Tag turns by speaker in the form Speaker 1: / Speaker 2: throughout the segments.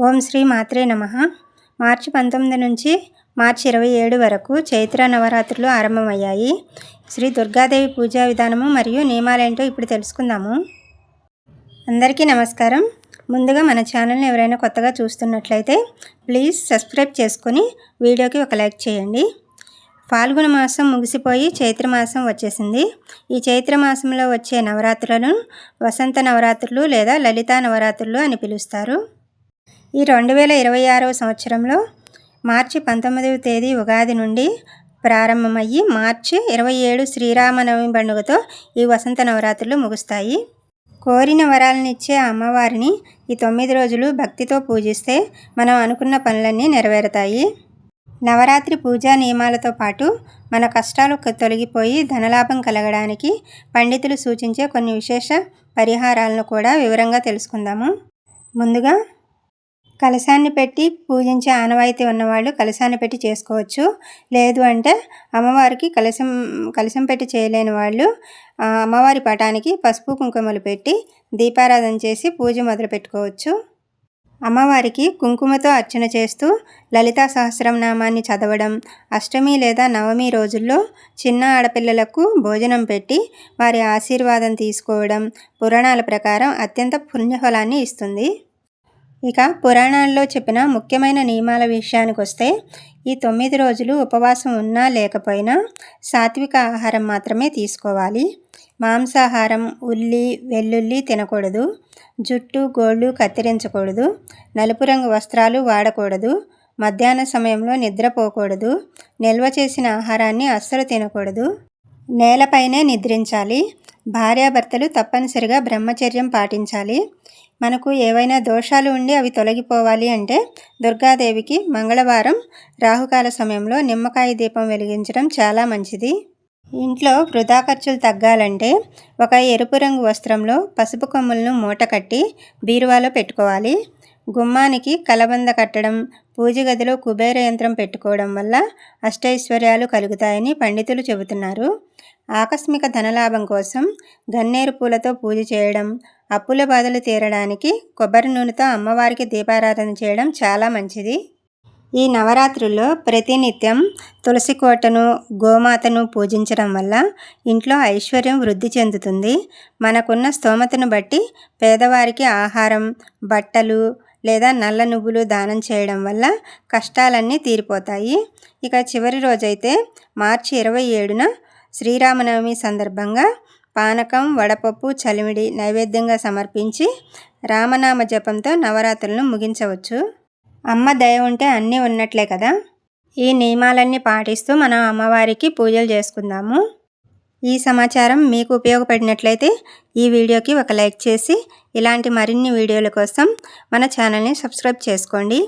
Speaker 1: ఓం శ్రీ మాత్రే నమః. మార్చి 19 నుంచి మార్చి 27 వరకు చైత్ర నవరాత్రులు ఆరంభమయ్యాయి. శ్రీ దుర్గాదేవి పూజా విధానము మరియు నియమాలేంటో ఇప్పుడు తెలుసుకుందాము. అందరికీ నమస్కారం. ముందుగా మన ఛానల్ని ఎవరైనా కొత్తగా చూస్తున్నట్లయితే ప్లీజ్ సబ్స్క్రైబ్ చేసుకొని వీడియోకి ఒక లైక్ చేయండి. ఫాల్గుణ మాసం ముగిసిపోయి చైత్రమాసం వచ్చేసింది. ఈ చైత్రమాసంలో వచ్చే నవరాత్రులను వసంత నవరాత్రులు లేదా లలితా నవరాత్రులు అని పిలుస్తారు. ఈ 2026వ సంవత్సరంలో మార్చి 19వ తేదీ ఉగాది నుండి ప్రారంభమయ్యి మార్చి 27 శ్రీరామనవమి పండుగతో ఈ వసంత నవరాత్రులు ముగుస్తాయి. కోరిన వరాలనిచ్చే అమ్మవారిని ఈ 9 రోజులు భక్తితో పూజిస్తే మనం అనుకున్న పనులన్నీ నెరవేరుతాయి. నవరాత్రి పూజా నియమాలతో పాటు మన కష్టాలు తొలగిపోయి ధనలాభం కలగడానికి పండితులు సూచించే కొన్ని విశేష పరిహారాలను కూడా వివరంగా తెలుసుకుందాము. ముందుగా కలశాన్ని పెట్టి పూజించే ఆనవాయితీ ఉన్నవాళ్ళు కలశాన్ని పెట్టి చేసుకోవచ్చు. లేదు అంటే అమ్మవారికి కలశం పెట్టి చేయలేని వాళ్ళు అమ్మవారి పటానికి పసుపు కుంకుమలు పెట్టి దీపారాధన చేసి పూజ మొదలు పెట్టుకోవచ్చు. అమ్మవారికి కుంకుమతో అర్చన చేస్తూ లలితా సహస్రనామాన్ని చదవడం, అష్టమి లేదా నవమి రోజుల్లో చిన్న ఆడపిల్లలకు భోజనం పెట్టి వారి ఆశీర్వాదం తీసుకోవడం పురాణాల ప్రకారం అత్యంత పుణ్యఫలాన్ని ఇస్తుంది. ఇక పురాణాల్లో చెప్పిన ముఖ్యమైన నియమాల విషయానికి వస్తే ఈ 9 రోజులు ఉపవాసం ఉన్నా లేకపోయినా సాత్విక ఆహారం మాత్రమే తీసుకోవాలి. మాంసాహారం, ఉల్లి, వెల్లుల్లి తినకూడదు. జుట్టు, గోళ్ళు కత్తిరించకూడదు. నలుపు రంగు వస్త్రాలు వాడకూడదు. మధ్యాహ్న సమయంలో నిద్రపోకూడదు. నిల్వ చేసిన ఆహారాన్ని అస్సలు తినకూడదు. నేలపైనే నిద్రించాలి. భార్యాభర్తలు తప్పనిసరిగా బ్రహ్మచర్యం పాటించాలి. మనకు ఏవైనా దోషాలు ఉండి అవి తొలగిపోవాలి అంటే దుర్గాదేవికి మంగళవారం రాహుకాల సమయంలో నిమ్మకాయ దీపం వెలిగించడం చాలా మంచిది. ఇంట్లో వృధా ఖర్చులు తగ్గాలంటే ఒక ఎరుపు రంగు వస్త్రంలో పసుపు కొమ్ములను మూట కట్టి బీరువాలో పెట్టుకోవాలి. గుమ్మానికి కలబంద కట్టడం, పూజ గదిలో కుబేర యంత్రం పెట్టుకోవడం వల్ల అష్టైశ్వర్యాలు కలుగుతాయని పండితులు చెబుతున్నారు. ఆకస్మిక ధనలాభం కోసం గన్నేరు పూలతో పూజ చేయడం, అప్పుల బాధలు తీరడానికి కొబ్బరి నూనెతో అమ్మవారికి దీపారాధన చేయడం చాలా మంచిది. ఈ నవరాత్రుల్లో ప్రతినిత్యం తులసి కోటను, గోమాతను పూజించడం వల్ల ఇంట్లో ఐశ్వర్యం వృద్ధి చెందుతుంది. మనకున్న స్తోమతను బట్టి పేదవారికి ఆహారం, బట్టలు లేదా నల్ల నువ్వులు దానం చేయడం వల్ల కష్టాలన్నీ తీరిపోతాయి. ఇక చివరి రోజైతే మార్చి 27న శ్రీరామనవమి సందర్భంగా పానకం, వడపప్పు, చలిమిడి నైవేద్యంగా సమర్పించి రామనామ జపంతో నవరాత్రులను ముగించవచ్చు. అమ్మ దయ ఉంటే అన్నీ ఉన్నట్లే కదా. ఈ నియమాలన్నీ పాటిస్తూ మనం అమ్మవారికి పూజలు చేసుకుందాము. ఈ సమాచారం మీకు ఉపయోగపడినట్లయితే ఈ వీడియోకి ఒక లైక్ చేసి ఇలాంటి మరిన్ని వీడియోల కోసం మన ఛానల్ని సబ్స్క్రైబ్ చేసుకోండి.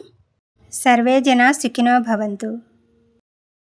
Speaker 1: సర్వే జనా సుఖినో భవంతు.